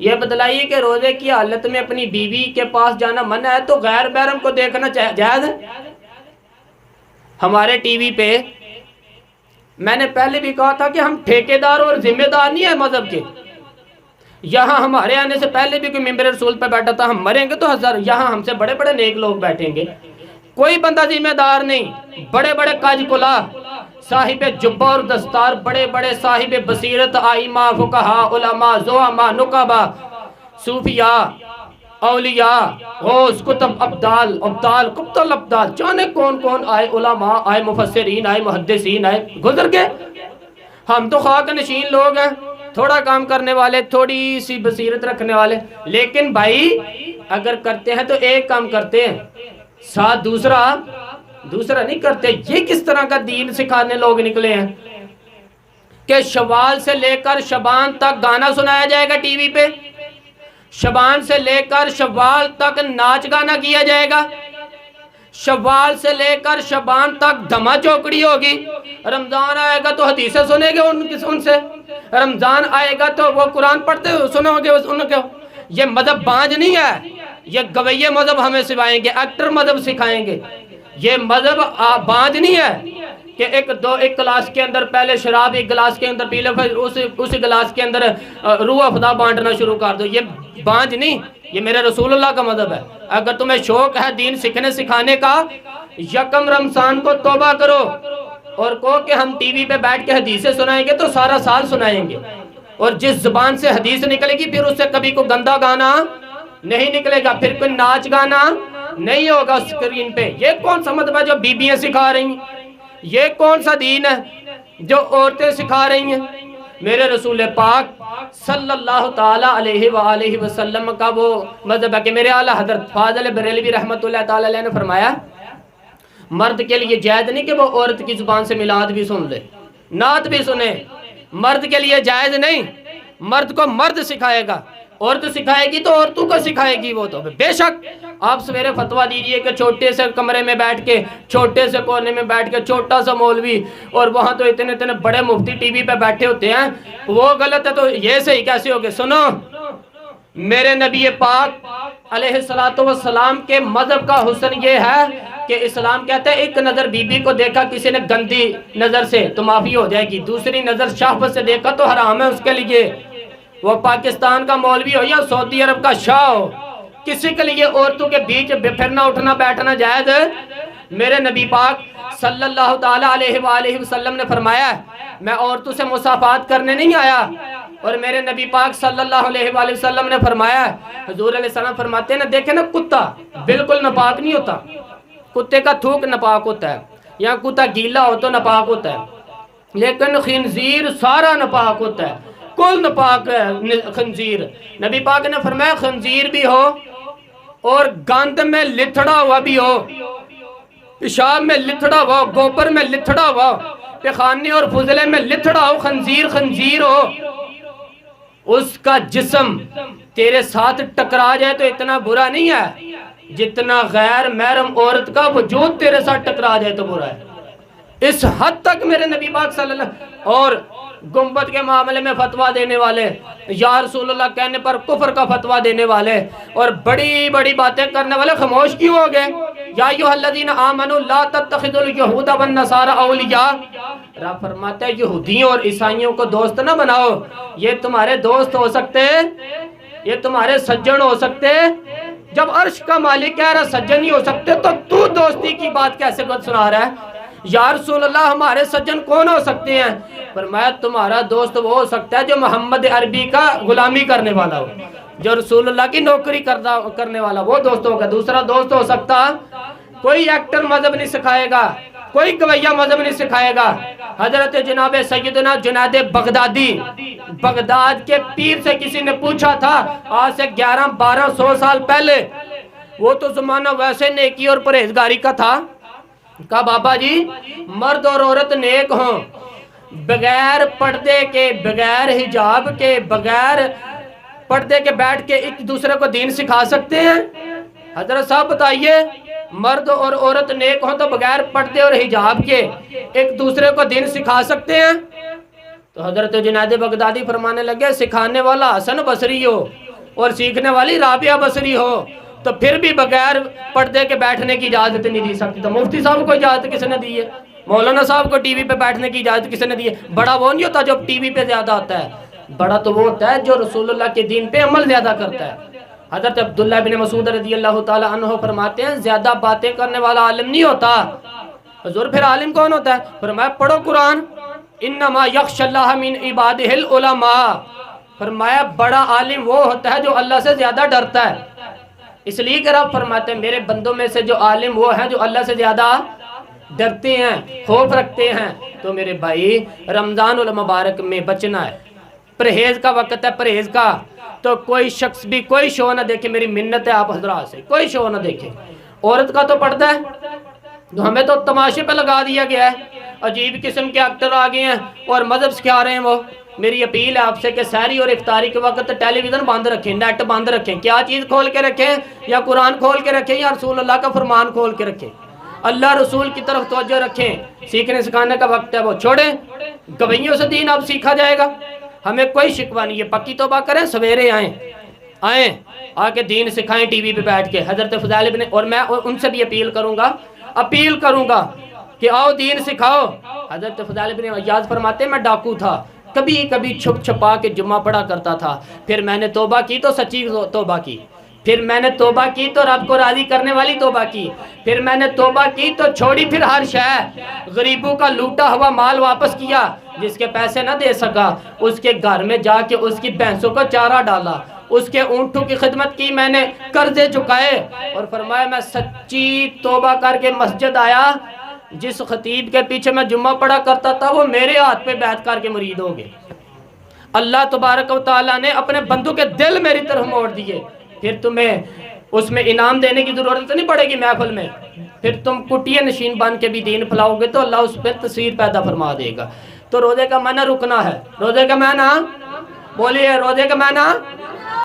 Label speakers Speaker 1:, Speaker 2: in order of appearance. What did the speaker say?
Speaker 1: یہ بتلائیے کہ روزے کی حالت میں اپنی بیوی کے پاس جانا منع ہے تو غیر محرم کو دیکھنا جائز ہے؟ ہمارے ٹی وی پہ میں نے پہلے بھی کہا تھا کہ ہم ٹھیکیدار اور ذمہ دار نہیں ہیں مذہب کے. یہاں ہمارے آنے سے پہلے بھی کوئی ممبر رسول پہ بیٹھا تھا، ہم مریں گے تو ہزار یہاں ہم سے بڑے بڑے نیک لوگ بیٹھیں گے. کوئی بندہ ذمہ دار نہیں. بڑے بڑے کاج کلا، صاحب جبہ اور دستار، بڑے بڑے صاحب بصیرت، آئمہ، فقہاء، علماء، زعماء، نقباء، صوفیاء، اولیاء، غوث، کتب، ابدال، قطب الابدال، جانے کون کون آئے، علماء آئے، مفسرین آئے، محدثین آئے، گزر گئے. ہم تو خاک نشین لوگ ہیں، تھوڑا کام کرنے والے، تھوڑی سی بصیرت رکھنے والے. لیکن بھائی اگر کرتے ہیں تو ایک کام کرتے ہیں، ساتھ دوسرا نہیں کرتے. یہ کس طرح کا دین سکھانے لوگ نکلے ہیں کہ شوال سے لے کر شبان تک گانا سنایا جائے گا ٹی وی پہ، شبان سے لے کر شوال تک ناچ گانا کیا جائے گا، شوال سے لے کر شبان تک دھما چوکڑی ہوگی. رمضان آئے گا تو حدیثیں سنیں گے ان سے، رمضان آئے گا تو وہ قرآن پڑھتے سنو گے ان کو. یہ مذہب بانج نہیں ہے، یہ گویے مذہب ہمیں سکھائیں گے، ایکٹر مذہب سکھائیں گے. یہ مذہب بانج نہیں ہے کہ ایک گلاس کے اندر پہلے شراب ایک گلاس کے اندر پی لے، پھر اس گلاس کے اندر روح افزا بانٹنا شروع کر دو. یہ بانج نہیں، یہ میرے رسول اللہ کا مذہب ہے. اگر تمہیں شوق ہے دین سیکھنے سکھانے کا، یکم رمضان کو توبہ کرو اور کہو کہ ہم ٹی وی پہ بیٹھ کے حدیثیں سنائیں گے تو سارا سال سنائیں گے. اور جس زبان سے حدیث نکلے گی پھر اس سے کبھی کوئی گندا گانا نہیں نکلے گا، پھر کوئی ناچ گانا نہیں ہوگا اسکرین پہ. یہ کون سا مذہب ہے جو بیویاں سکھا رہی ہیں؟ یہ کون سا دین ہے جو عورتیں سکھا رہی ہیں؟ میرے رسول پاک صلی اللہ تعالیٰ علیہ وآلہ وسلم کا وہ مذہب ہے کہ میرے اعلیٰ حضرت فاضل بریلوی رحمۃ اللہ تعالیٰ علیہ نے فرمایا مرد کے لیے جائز نہیں کہ وہ عورت کی زبان سے میلاد بھی سن لے، نعت بھی سنے. مرد کے لیے جائز نہیں، مرد کو مرد سکھائے گا، عورت سکھائے گی تو عورتوں کو سکھائے گی. وہ تو بے شک آپ سویرے فتویٰ دیجئے کہ چھوٹے سے کمرے میں بیٹھ کے، چھوٹے سے کونے میں بیٹھ کے، چھوٹا سا مولوی اور وہاں تو اتنے بڑے مفتی ٹی وی پہ بیٹھے ہوتے ہیں، وہ غلط ہے تو یہ صحیح کیسے ہوگے؟ سنو، میرے نبی پاک علیہ السلام کے مذہب کا حسن یہ ہے کہ اسلام کہتا ہے ایک نظر بی بی کو دیکھا کسی نے گندی نظر سے تو معافی ہو جائے گی، دوسری نظر شہوت سے دیکھا تو حرام ہے اس کے لیے. وہ پاکستان کا مولوی ہو یا سعودی عرب کا شاہ ہو، کسی کے لیے عورتوں کے بیچ پھرنا اٹھنا بیٹھنا جائز ہے؟ میرے نبی پاک صلی اللہ تعالیٰ علیہ وآلہ وسلم نے فرمایا میں عورتوں سے مصافحت کرنے نہیں آیا. اور میرے نبی پاک صلی اللہ علیہ وآلہ وسلم نے فرمایا، حضور علیہ السلام فرماتے ہیں نا، دیکھیں نا کتا بالکل ناپاک نہیں ہوتا، کتے کا تھوک ناپاک ہوتا ہے، یا کتا گیلا ہو تو ناپاک ہوتا ہے، لیکن خنزیر سارا ناپاک ہوتا ہے، کل ناپاک ہے خنزیر. نبی پاک نے فرمایا خنزیر بھی ہو اور گند میں لتھڑا ہوا بھی ہو، پیشاب میں لتھڑا ہوا ہو، گوبر میں لتھڑا ہوا ہو، پیخانے اور فضلے میں لتھڑا ہو، خنزیر ہو، اس کا جسم تیرے ساتھ ٹکرا جائے تو اتنا برا نہیں ہے جتنا غیر محرم عورت کا وجود تیرے ساتھ ٹکرا جائے تو برا ہے. اس حد تک میرے نبی پاک صلی اللہ. اور گنبد کے معاملے میں فتویٰ دینے والے، یا رسول اللہ کہنے پر کفر کا فتویٰ دینے والے اور بڑی بڑی باتیں کرنے والے خاموش کیوں ہو گئے؟ یا ایھا الذین آمنوا لا تتخذوا اليہود والنصارى اولیاء. رب فرماتا ہے یہودیوں اور عیسائیوں کو دوست نہ بناؤ. یہ تمہارے دوست ہو سکتے، یہ تمہارے سجن ہو سکتے، جب عرش کا مالک کہہ رہا سجن ہی ہو سکتے تو دوستی کی بات کیسے سنا رہا ہے؟ یا رسول اللہ ہمارے سجن کون ہو سکتے ہیں؟ فرمایا تمہارا دوست وہ ہو سکتا ہے جو محمد عربی کا غلامی کرنے والا ہو، جو رسول اللہ کی نوکری کرنے والا، وہ دوست ہوگا. دوسرا دوست ہو سکتا کوئی ایکٹر مذہب نہیں سکھائے گا، کوئی گویہ مذہب نہیں سکھائے گا. حضرت جناب سیدنا جنید بغدادی، بغداد کے پیر سے کسی نے پوچھا تھا آج سے 1100-1200 سال پہلے، وہ تو زمانہ ویسے نیکی اور پرہیزگاری کا تھا. کہا بابا جی مرد اور عورت نیک ہوں، بغیر پردے کے، بغیر حجاب کے، بغیر پردے کے بیٹھ کے ایک دوسرے کو دین سکھا سکتے ہیں؟ حضرت صاحب بتائیے، مرد اور عورت نیک ہوں تو بغیر پردے اور حجاب کے ایک دوسرے کو دین سکھا سکتے ہیں؟ تو حضرت جنید بغدادی فرمانے لگے سکھانے والا حسن بصری ہو، اور سیکھنے والی رابعہ بصری ہو تو پھر بھی بغیر پردے کے بیٹھنے کی اجازت نہیں دی سکتی. تو مفتی صاحب کو اجازت کس نے دی ہے؟ مولانا صاحب کو ٹی وی پہ بیٹھنے کی اجازت کس نے دی ہے؟ بڑا وہ نہیں ہوتا جو ٹی وی پہ زیادہ آتا ہے، بڑا تو وہ ہوتا ہے جو رسول اللہ کے دین پہ عمل زیادہ کرتا ہے. حضرت عبداللہ بن مسعود رضی اللہ تعالی عنہ فرماتے ہیں زیادہ باتیں کرنے والا عالم نہیں ہوتا. حضور پھر عالم کون ہوتا ہے؟ فرمایا پڑھو قرآن، انما یخش اللہ من عبادہ العلماء. فرمایا بڑا عالم وہ ہوتا ہے جو اللہ سے زیادہ ڈرتا ہے. اس لیے کہ رب فرماتے ہیں میرے بندوں میں سے جو عالم وہ ہیں جو اللہ سے زیادہ ڈرتے ہیں، خوف رکھتے ہیں. تو میرے بھائی رمضان المبارک میں بچنا ہے، پرہیز کا وقت ہے، پرہیز کا. تو کوئی شخص بھی کوئی شو نہ دیکھے، میری منت ہے آپ حضرات سے، کوئی شو نہ دیکھے. عورت کا تو پردہ ہے، تو ہمیں تو تماشے پہ لگا دیا گیا ہے. عجیب قسم کے ایکٹر آ گئے ہیں اور مذہب سکھا رہے ہیں. وہ میری اپیل ہے آپ سے کہ سحری اور افطاری کے وقت ٹیلی ویژن بند رکھیں، نیٹ بند رکھیں. کیا چیز کھول کے رکھیں؟ یا قرآن کھول کے رکھیں یا رسول اللہ کا فرمان کھول کے رکھیں. اللہ رسول کی طرف توجہ رکھیں. سیکھنے سکھانے کا وقت ہے وہ چھوڑیں. گویوں سے دین اب سیکھا جائے گا، ہمیں کوئی شکوہ نہیں ہے. پکی توبہ کریں، سویرے آئیں آ کے دین سکھائیں ٹی وی پہ بیٹھ کے. حضرت فضیل ابن، اور میں ان سے بھی اپیل کروں گا کہ آؤ دین سکھاؤ. حضرت فضیل ابن عیاض فرماتے ہیں میں ڈاکو تھا، کبھی کبھی چھپ چھپا کے جمعہ پڑھا کرتا تھا. پھر میں نے توبہ کی تو سچی توبہ کی، پھر میں نے توبہ کی تو رب کو راضی کرنے والی توبہ کی، پھر میں نے توبہ کی تو چھوڑی پھر ہر شے. غریبوں کا لوٹا ہوا مال واپس کیا، جس کے پیسے نہ دے سکا اس کے گھر میں جا کے اس کی بھینسوں کو چارہ ڈالا، اس کے اونٹوں کی خدمت کی، میں نے قرضے چکائے. اور فرمایا میں سچی توبہ کر کے مسجد آیا، جس خطیب کے پیچھے میں جمعہ پڑھا کرتا تھا وہ میرے ہاتھ پہ بیعت کر کے مرید ہو گئے. اللہ تبارک و تعالیٰ نے اپنے بندوں کے دل میری طرف موڑ دیے. پھر تمہیں اس میں انعام دینے کی ضرورت نہیں پڑے گی محفل میں. پھر تم کٹیے نشین بن کے بھی دین پھیلاؤ گے تو اللہ اس پہ تصویر پیدا فرما دے گا. تو روزے کا معنی رکنا ہے. روزے کا معنی بولیے، روزے کا معنی